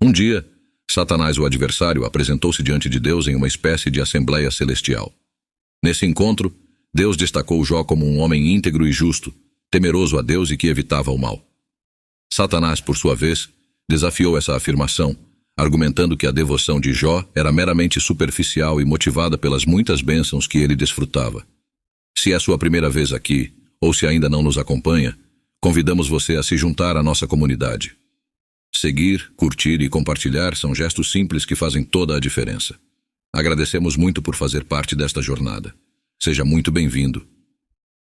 Um dia, Satanás, o adversário, apresentou-se diante de Deus em uma espécie de assembleia celestial. Nesse encontro, Deus destacou Jó como um homem íntegro e justo, temeroso a Deus e que evitava o mal. Satanás, por sua vez, desafiou essa afirmação, argumentando que a devoção de Jó era meramente superficial e motivada pelas muitas bênçãos que ele desfrutava. Se é sua primeira vez aqui, ou se ainda não nos acompanha, convidamos você a se juntar à nossa comunidade. Seguir, curtir e compartilhar são gestos simples que fazem toda a diferença. Agradecemos muito por fazer parte desta jornada. Seja muito bem-vindo.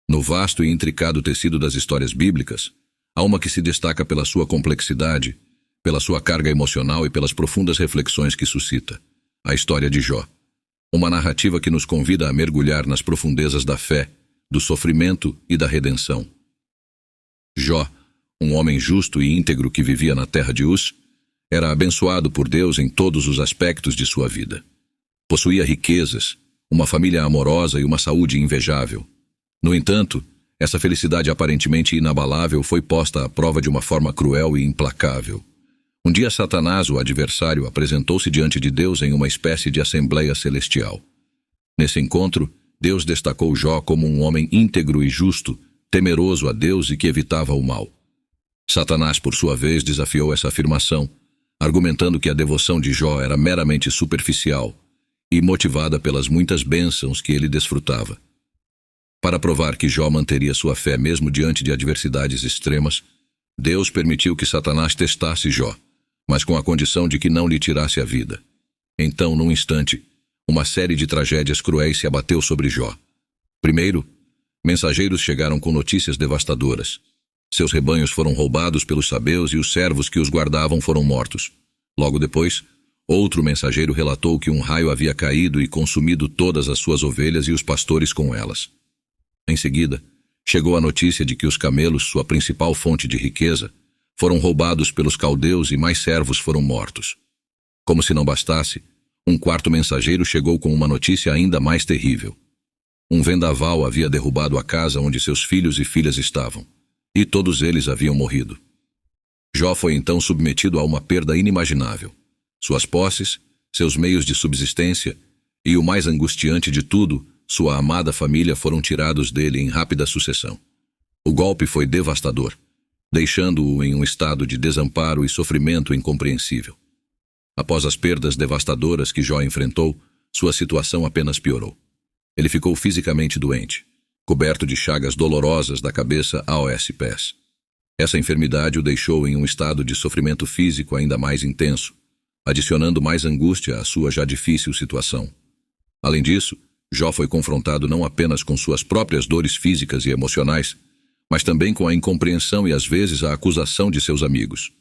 No vasto e intricado tecido das histórias bíblicas, há uma que se destaca pela sua complexidade, pela sua carga emocional e pelas profundas reflexões que suscita: a história de Jó. Uma narrativa que nos convida a mergulhar nas profundezas da fé, do sofrimento e da redenção. Jó, um homem justo e íntegro que vivia na terra de Uz, era abençoado por Deus em todos os aspectos de sua vida. Possuía riquezas, uma família amorosa e uma saúde invejável. No entanto, essa felicidade aparentemente inabalável foi posta à prova de uma forma cruel e implacável. Um dia Satanás, o adversário, apresentou-se diante de Deus em uma espécie de assembleia celestial. Nesse encontro, Deus destacou Jó como um homem íntegro e justo, temeroso a Deus e que evitava o mal. Satanás, por sua vez, desafiou essa afirmação, argumentando que a devoção de Jó era meramente superficial e motivada pelas muitas bênçãos que ele desfrutava. Para provar que Jó manteria sua fé mesmo diante de adversidades extremas, Deus permitiu que Satanás testasse Jó, mas com a condição de que não lhe tirasse a vida. Então, num instante, uma série de tragédias cruéis se abateu sobre Jó. Primeiro, mensageiros chegaram com notícias devastadoras. Seus rebanhos foram roubados pelos sabeus e os servos que os guardavam foram mortos. Logo depois, outro mensageiro relatou que um raio havia caído e consumido todas as suas ovelhas e os pastores com elas. Em seguida, chegou a notícia de que os camelos, sua principal fonte de riqueza, foram roubados pelos caldeus e mais servos foram mortos. Como se não bastasse, um quarto mensageiro chegou com uma notícia ainda mais terrível. Um vendaval havia derrubado a casa onde seus filhos e filhas estavam, e todos eles haviam morrido. Jó foi então submetido a uma perda inimaginável. Suas posses, seus meios de subsistência e, o mais angustiante de tudo, sua amada família foram tirados dele em rápida sucessão. O golpe foi devastador, deixando-o em um estado de desamparo e sofrimento incompreensível. Após as perdas devastadoras que Jó enfrentou, sua situação apenas piorou. Ele ficou fisicamente doente, coberto de chagas dolorosas da cabeça aos pés. Essa enfermidade o deixou em um estado de sofrimento físico ainda mais intenso, adicionando mais angústia à sua já difícil situação. Além disso, Jó foi confrontado não apenas com suas próprias dores físicas e emocionais, mas também com a incompreensão e às vezes a acusação de seus amigos.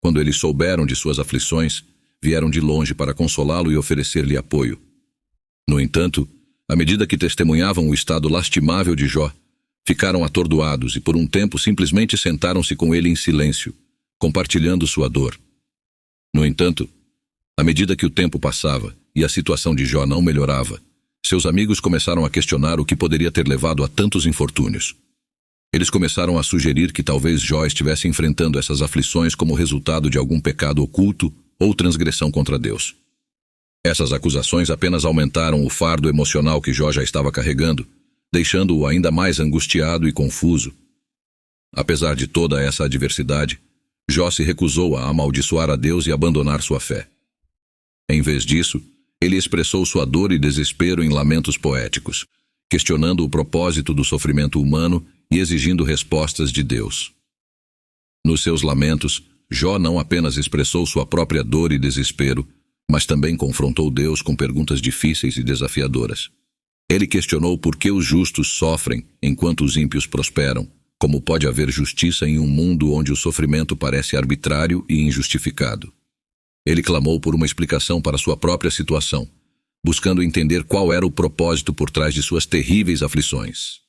Quando eles souberam de suas aflições, vieram de longe para consolá-lo e oferecer-lhe apoio. No entanto, à medida que testemunhavam o estado lastimável de Jó, ficaram atordoados e por um tempo simplesmente sentaram-se com ele em silêncio, compartilhando sua dor. No entanto, à medida que o tempo passava e a situação de Jó não melhorava, seus amigos começaram a questionar o que poderia ter levado a tantos infortúnios. Eles começaram a sugerir que talvez Jó estivesse enfrentando essas aflições como resultado de algum pecado oculto ou transgressão contra Deus. Essas acusações apenas aumentaram o fardo emocional que Jó já estava carregando, deixando-o ainda mais angustiado e confuso. Apesar de toda essa adversidade, Jó se recusou a amaldiçoar a Deus e abandonar sua fé. Em vez disso, ele expressou sua dor e desespero em lamentos poéticos, questionando o propósito do sofrimento humano e exigindo respostas de Deus. Nos seus lamentos, Jó não apenas expressou sua própria dor e desespero, mas também confrontou Deus com perguntas difíceis e desafiadoras. Ele questionou por que os justos sofrem enquanto os ímpios prosperam, como pode haver justiça em um mundo onde o sofrimento parece arbitrário e injustificado. Ele clamou por uma explicação para sua própria situação, buscando entender qual era o propósito por trás de suas terríveis aflições.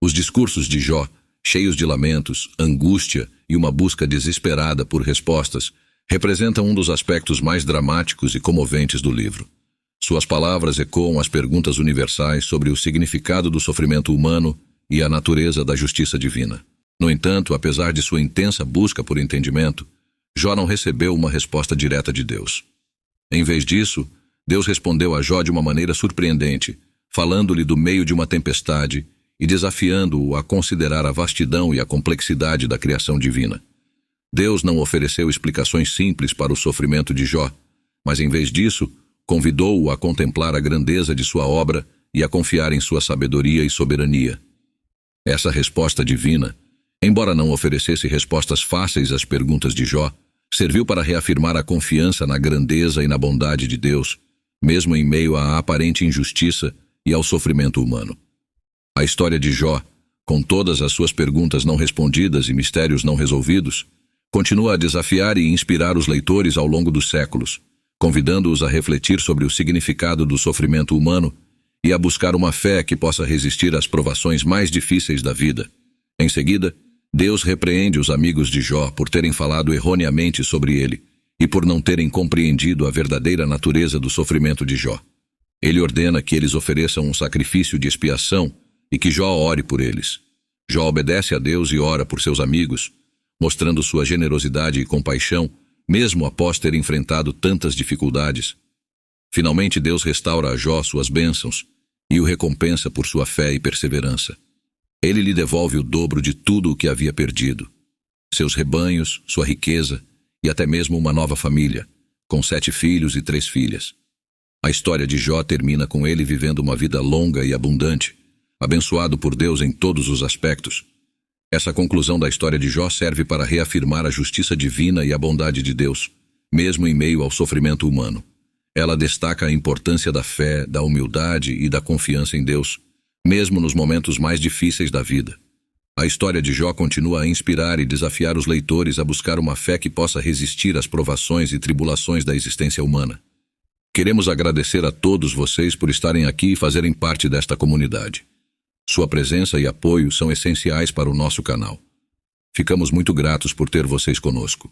Os discursos de Jó, cheios de lamentos, angústia e uma busca desesperada por respostas, representam um dos aspectos mais dramáticos e comoventes do livro. Suas palavras ecoam as perguntas universais sobre o significado do sofrimento humano e a natureza da justiça divina. No entanto, apesar de sua intensa busca por entendimento, Jó não recebeu uma resposta direta de Deus. Em vez disso, Deus respondeu a Jó de uma maneira surpreendente, falando-lhe do meio de uma tempestade e desafiando-o a considerar a vastidão e a complexidade da criação divina. Deus não ofereceu explicações simples para o sofrimento de Jó, mas em vez disso, convidou-o a contemplar a grandeza de sua obra e a confiar em sua sabedoria e soberania. Essa resposta divina, embora não oferecesse respostas fáceis às perguntas de Jó, serviu para reafirmar a confiança na grandeza e na bondade de Deus, mesmo em meio à aparente injustiça e ao sofrimento humano. A história de Jó, com todas as suas perguntas não respondidas e mistérios não resolvidos, continua a desafiar e inspirar os leitores ao longo dos séculos, convidando-os a refletir sobre o significado do sofrimento humano e a buscar uma fé que possa resistir às provações mais difíceis da vida. Em seguida, Deus repreende os amigos de Jó por terem falado erroneamente sobre ele e por não terem compreendido a verdadeira natureza do sofrimento de Jó. Ele ordena que eles ofereçam um sacrifício de expiação e que Jó ore por eles. Jó obedece a Deus e ora por seus amigos, mostrando sua generosidade e compaixão, mesmo após ter enfrentado tantas dificuldades. Finalmente, Deus restaura a Jó suas bênçãos e o recompensa por sua fé e perseverança. Ele lhe devolve o dobro de tudo o que havia perdido: seus rebanhos, sua riqueza e até mesmo uma nova família, com 7 filhos e 3 filhas. A história de Jó termina com ele vivendo uma vida longa e abundante, abençoado por Deus em todos os aspectos. Essa conclusão da história de Jó serve para reafirmar a justiça divina e a bondade de Deus, mesmo em meio ao sofrimento humano. Ela destaca a importância da fé, da humildade e da confiança em Deus, mesmo nos momentos mais difíceis da vida. A história de Jó continua a inspirar e desafiar os leitores a buscar uma fé que possa resistir às provações e tribulações da existência humana. Queremos agradecer a todos vocês por estarem aqui e fazerem parte desta comunidade. Sua presença e apoio são essenciais para o nosso canal. Ficamos muito gratos por ter vocês conosco.